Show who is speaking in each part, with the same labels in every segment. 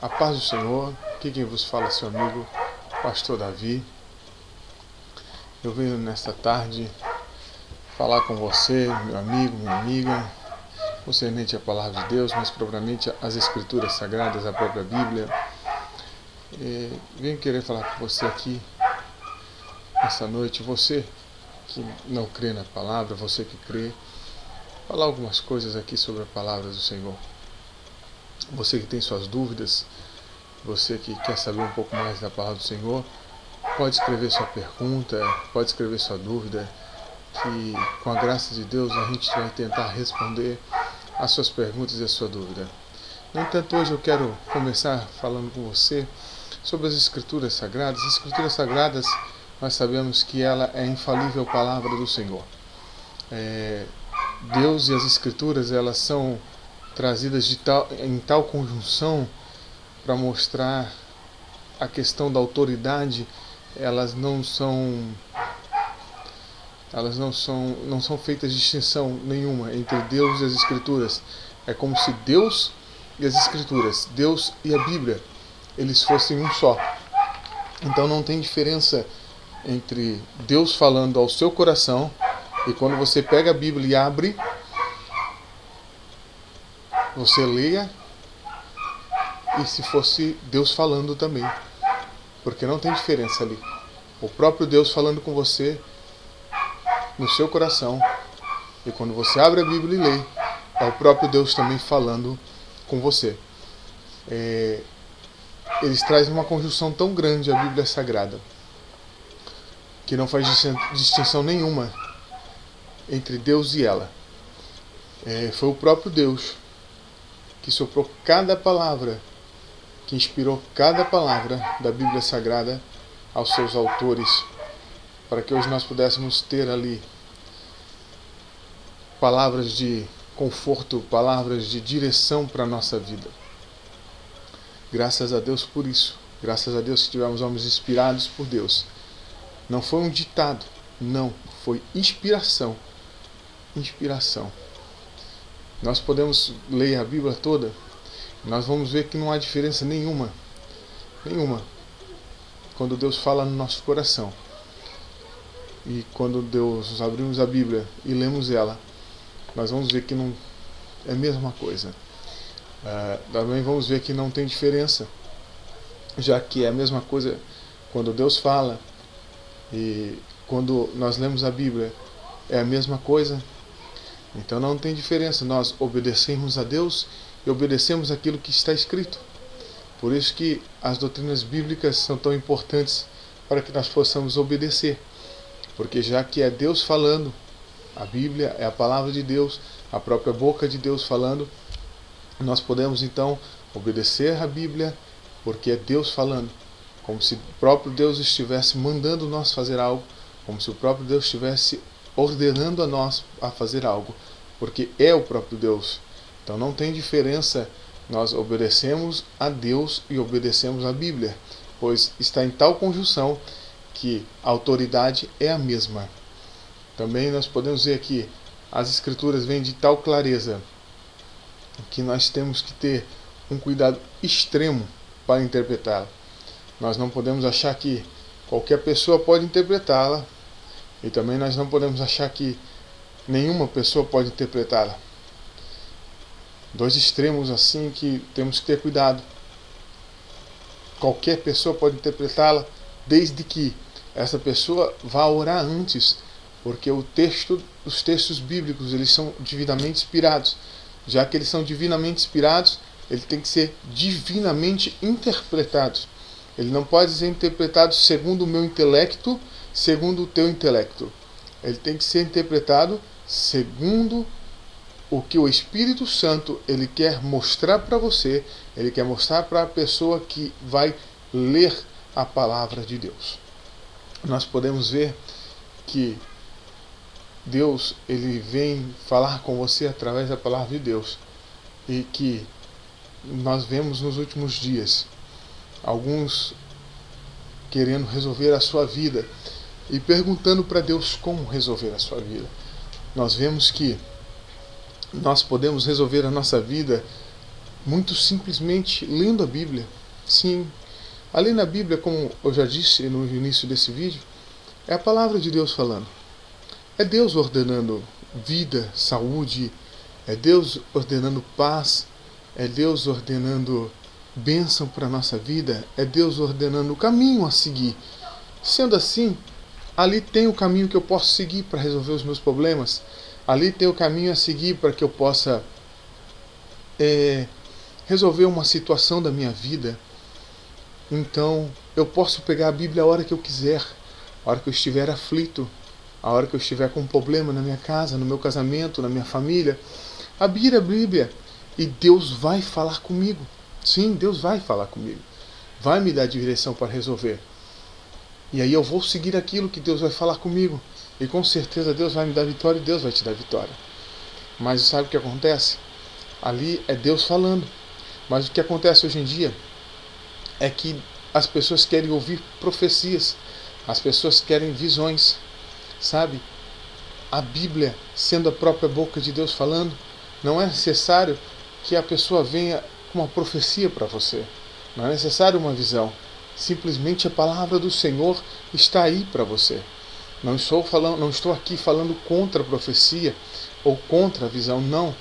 Speaker 1: A paz do Senhor, aqui quem vos fala é seu amigo, Pastor Davi. Eu venho nesta tarde falar com você, meu amigo, minha amiga, concernente à Palavra de Deus, mas propriamente às Escrituras Sagradas, a própria Bíblia. Venho querer falar com você aqui, essa noite, você que não crê na Palavra, você que crê, falar algumas coisas aqui sobre a Palavra do Senhor. Você que tem suas dúvidas, você que quer saber um pouco mais da Palavra do Senhor, pode escrever sua pergunta, pode escrever sua dúvida, que com a graça de Deus a gente vai tentar responder as suas perguntas e a sua dúvida. No entanto, hoje eu quero começar falando com você sobre as Escrituras Sagradas. As Escrituras Sagradas, nós sabemos que ela é a infalível Palavra do Senhor. Deus e as Escrituras, elas são trazidas em tal conjunção para mostrar a questão da autoridade. Elas não são feitas distinção nenhuma entre Deus e as Escrituras. É como se Deus e as Escrituras, Deus e a Bíblia, eles fossem um só. Então não tem diferença entre Deus falando ao seu coração e quando você pega a Bíblia e abre, você leia, e se fosse Deus falando também, porque não tem diferença ali. O próprio Deus falando com você no seu coração, e quando você abre a Bíblia e lê, é o próprio Deus também falando com você. Eles trazem uma conjunção tão grande a Bíblia Sagrada, que não faz distinção nenhuma entre Deus e ela. Foi o próprio Deus que soprou cada palavra, que inspirou cada palavra da Bíblia Sagrada aos seus autores, para que hoje nós pudéssemos ter ali palavras de conforto, palavras de direção para a nossa vida. Graças a Deus por isso. Graças a Deus que tivemos homens inspirados por Deus. Não foi um ditado, não, foi inspiração. Inspiração. Nós podemos ler a Bíblia toda, nós vamos ver que não há diferença nenhuma, quando Deus fala no nosso coração. E quando nós abrimos a Bíblia e lemos ela, nós vamos ver que não é a mesma coisa. Também vamos ver que não tem diferença, já que é a mesma coisa quando Deus fala e quando nós lemos a Bíblia, é a mesma coisa. Então não tem diferença, nós obedecemos a Deus e obedecemos aquilo que está escrito. Por isso que as doutrinas bíblicas são tão importantes para que nós possamos obedecer. Porque já que é Deus falando, a Bíblia é a palavra de Deus, a própria boca de Deus falando, nós podemos então obedecer a Bíblia, porque é Deus falando, como se o próprio Deus estivesse mandando nós fazer algo, como se o próprio Deus estivesse ordenando a nós a fazer algo, porque é o próprio Deus. Então não tem diferença, nós obedecemos a Deus e obedecemos a Bíblia, pois está em tal conjunção que a autoridade é a mesma. Também nós podemos ver que as Escrituras vêm de tal clareza que nós temos que ter um cuidado extremo para interpretá-la. Nós não podemos achar que qualquer pessoa pode interpretá-la, e também nós não podemos achar que nenhuma pessoa pode interpretá-la. Dois extremos assim que temos que ter cuidado. Qualquer pessoa pode interpretá-la, desde que essa pessoa vá orar antes, porque os textos bíblicos, eles são divinamente inspirados. Já que eles são divinamente inspirados, ele tem que ser divinamente interpretado. Ele não pode ser interpretado segundo o meu intelecto, segundo o teu intelecto. Ele tem que ser interpretado segundo o que o Espírito Santo ele quer mostrar para você, ele quer mostrar para a pessoa que vai ler a palavra de Deus. Nós podemos ver que Deus ele vem falar com você através da palavra de Deus, e que nós vemos nos últimos dias alguns querendo resolver a sua vida e perguntando para Deus como resolver a sua vida. Nós vemos que nós podemos resolver a nossa vida muito simplesmente lendo a Bíblia. Sim, ali na Bíblia, como eu já disse no início desse vídeo, é a palavra de Deus falando. É Deus ordenando vida, saúde, é Deus ordenando paz, é Deus ordenando bênção para a nossa vida, é Deus ordenando o caminho a seguir. Sendo assim, ali tem o caminho que eu posso seguir para resolver os meus problemas, ali tem o caminho a seguir para que eu possa resolver uma situação da minha vida. Então, eu posso pegar a Bíblia a hora que eu quiser, a hora que eu estiver aflito, a hora que eu estiver com um problema na minha casa, no meu casamento, na minha família, abrir a Bíblia e Deus vai falar comigo. Sim, Deus vai falar comigo. Vai me dar direção para resolver. E aí eu vou seguir aquilo que Deus vai falar comigo. E com certeza Deus vai me dar vitória e Deus vai te dar vitória. Mas sabe o que acontece? Ali é Deus falando. Mas o que acontece hoje em dia é que as pessoas querem ouvir profecias. As pessoas querem visões. Sabe? A Bíblia, sendo a própria boca de Deus falando, não é necessário que a pessoa venha com uma profecia para você. Não é necessário uma visão. Simplesmente a palavra do Senhor está aí para você. Não estou aqui falando contra a profecia ou contra a visão, não.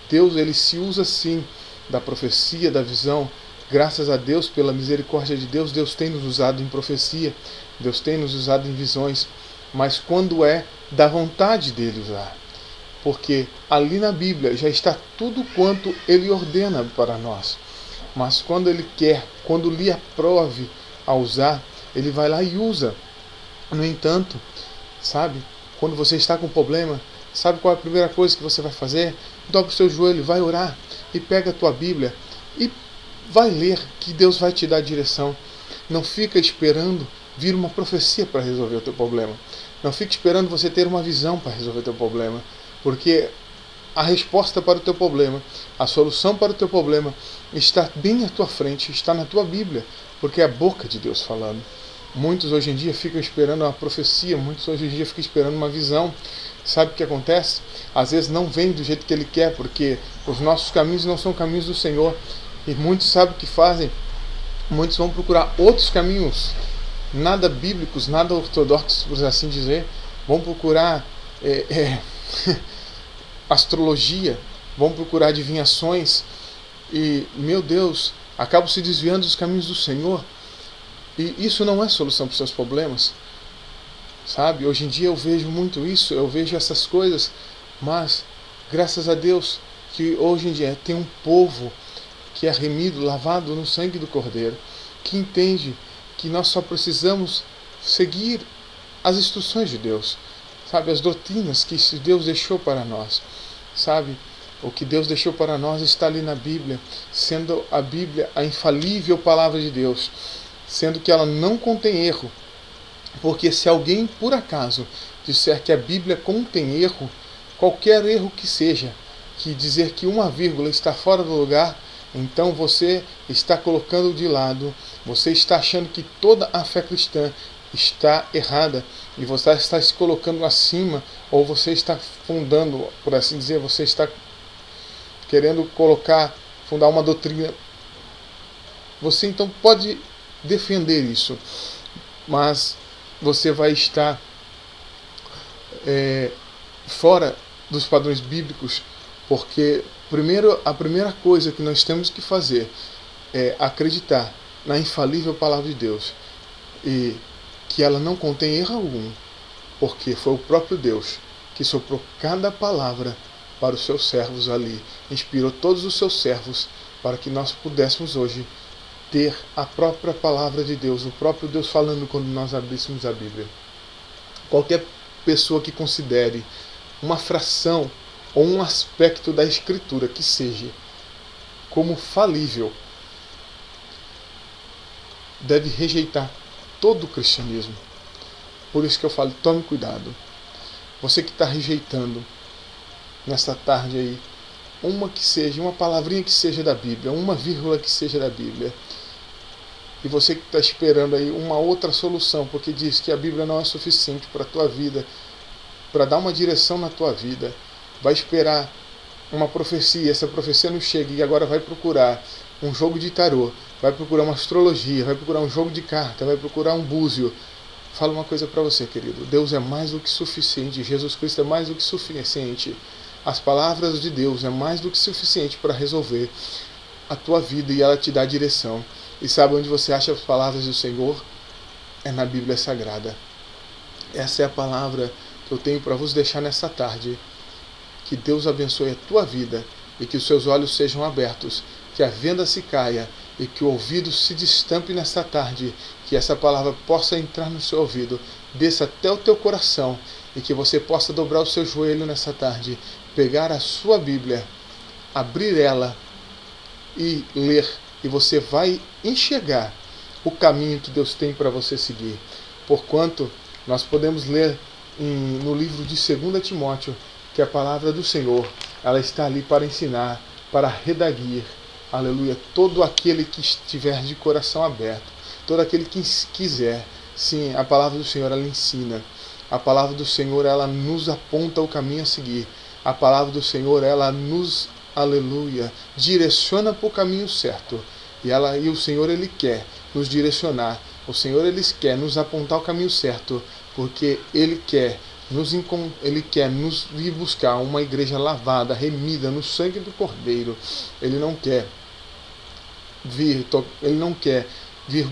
Speaker 1: Deus, ele se usa sim da profecia, da visão. Graças a Deus, pela misericórdia de Deus, Deus tem nos usado em profecia, Deus tem nos usado em visões, mas quando é da vontade dele usar. Porque ali na Bíblia já está tudo quanto ele ordena para nós. Mas quando ele quer, quando lhe aprove a usar, ele vai lá e usa. No entanto, sabe, quando você está com problema, sabe qual é a primeira coisa que você vai fazer? Dobra o seu joelho, vai orar e pega a tua Bíblia e vai ler, que Deus vai te dar a direção. Não fica esperando vir uma profecia para resolver o teu problema. Não fique esperando você ter uma visão para resolver o teu problema. Porque a resposta para o teu problema, a solução para o teu problema está bem à tua frente, está na tua Bíblia, porque é a boca de Deus falando. Muitos hoje em dia ficam esperando uma profecia, muitos hoje em dia ficam esperando uma visão. Sabe o que acontece? Às vezes não vem do jeito que Ele quer, porque os nossos caminhos não são caminhos do Senhor. E muitos sabem o que fazem, muitos vão procurar outros caminhos, nada bíblicos, nada ortodoxos, por assim dizer. Vão procurar astrologia, vão procurar adivinhações e, meu Deus, acabam se desviando dos caminhos do Senhor. E isso não é solução para os seus problemas. Sabe, hoje em dia eu vejo muito isso, eu vejo essas coisas, mas graças a Deus que hoje em dia tem um povo que é remido, lavado no sangue do Cordeiro, que entende que nós só precisamos seguir as instruções de Deus, sabe, as doutrinas que Deus deixou para nós, sabe, o que Deus deixou para nós está ali na Bíblia, sendo a Bíblia a infalível palavra de Deus, sendo que ela não contém erro, porque se alguém por acaso disser que a Bíblia contém erro, qualquer erro que seja, que dizer que uma vírgula está fora do lugar, então você está colocando de lado, você está achando que toda a fé cristã está errada e você está se colocando acima, ou você está fundando, por assim dizer, você está querendo fundar uma doutrina. Você então pode defender isso, mas você vai estar fora dos padrões bíblicos, porque a primeira coisa que nós temos que fazer é acreditar na infalível palavra de Deus e que ela não contém erro algum, porque foi o próprio Deus que soprou cada palavra para os seus servos ali, inspirou todos os seus servos para que nós pudéssemos hoje ter a própria palavra de Deus, o próprio Deus falando quando nós abríssemos a Bíblia. Qualquer pessoa que considere uma fração ou um aspecto da Escritura que seja como falível, deve rejeitar todo o cristianismo. Por isso que eu falo, tome cuidado. Você que está rejeitando nessa tarde aí, uma palavrinha que seja da Bíblia, uma vírgula que seja da Bíblia, e você que está esperando aí uma outra solução, porque diz que a Bíblia não é suficiente para a tua vida, para dar uma direção na tua vida, vai esperar uma profecia, essa profecia não chega e agora vai procurar um jogo de tarô, vai procurar uma astrologia, vai procurar um jogo de carta, vai procurar um búzio. Fala uma coisa para você, querido. Deus é mais do que suficiente. Jesus Cristo é mais do que suficiente. As palavras de Deus é mais do que suficiente para resolver a tua vida e ela te dá direção. E sabe onde você acha as palavras do Senhor? É na Bíblia Sagrada. Essa é a palavra que eu tenho para vos deixar nessa tarde. Que Deus abençoe a tua vida e que os seus olhos sejam abertos, que a venda se caia e que o ouvido se destampe nesta tarde, que essa palavra possa entrar no seu ouvido, desça até o teu coração e que você possa dobrar o seu joelho nessa tarde, pegar a sua Bíblia, abrir ela e ler, e você vai enxergar o caminho que Deus tem para você seguir. Porquanto nós podemos ler no livro de 2 Timóteo que a palavra do Senhor, ela está ali para ensinar, para redarguir, aleluia, todo aquele que estiver de coração aberto, todo aquele que quiser. Sim, a palavra do Senhor, ela ensina, a palavra do Senhor, ela nos aponta o caminho a seguir, a palavra do Senhor, ela nos, aleluia, direciona para o caminho certo, e o Senhor, ele quer nos direcionar, o Senhor, ele quer nos apontar o caminho certo, porque ele quer nos ir buscar uma igreja lavada, remida no sangue do Cordeiro. Ele não quer vir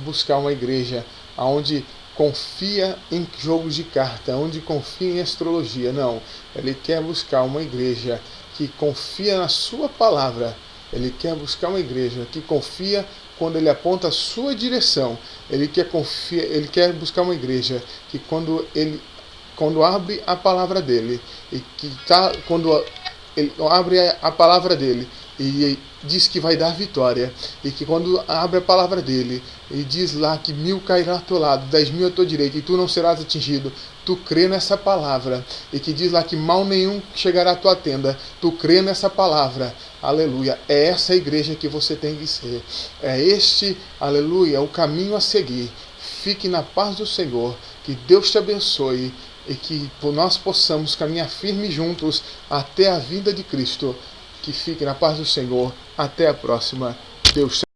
Speaker 1: buscar uma igreja onde confia em jogos de carta, onde confia em astrologia. Não, ele quer buscar uma igreja que confia na sua palavra. Ele quer buscar uma igreja que confia quando ele aponta a sua direção. Ele quer buscar uma igreja que quando abre a palavra dele, quando ele abre a palavra dele e diz que vai dar vitória, e que quando abre a palavra dele e diz lá que 1000 cairá ao teu lado, 10.000 à tua direita, e tu não serás atingido, tu crê nessa palavra, e que diz lá que mal nenhum chegará à tua tenda, tu crê nessa palavra, aleluia, é essa igreja que você tem que ser, é este, aleluia, o caminho a seguir. Fique na paz do Senhor, que Deus te abençoe, e que nós possamos caminhar firmes juntos até a vinda de Cristo. Que fique na paz do Senhor. Até a próxima. Deus te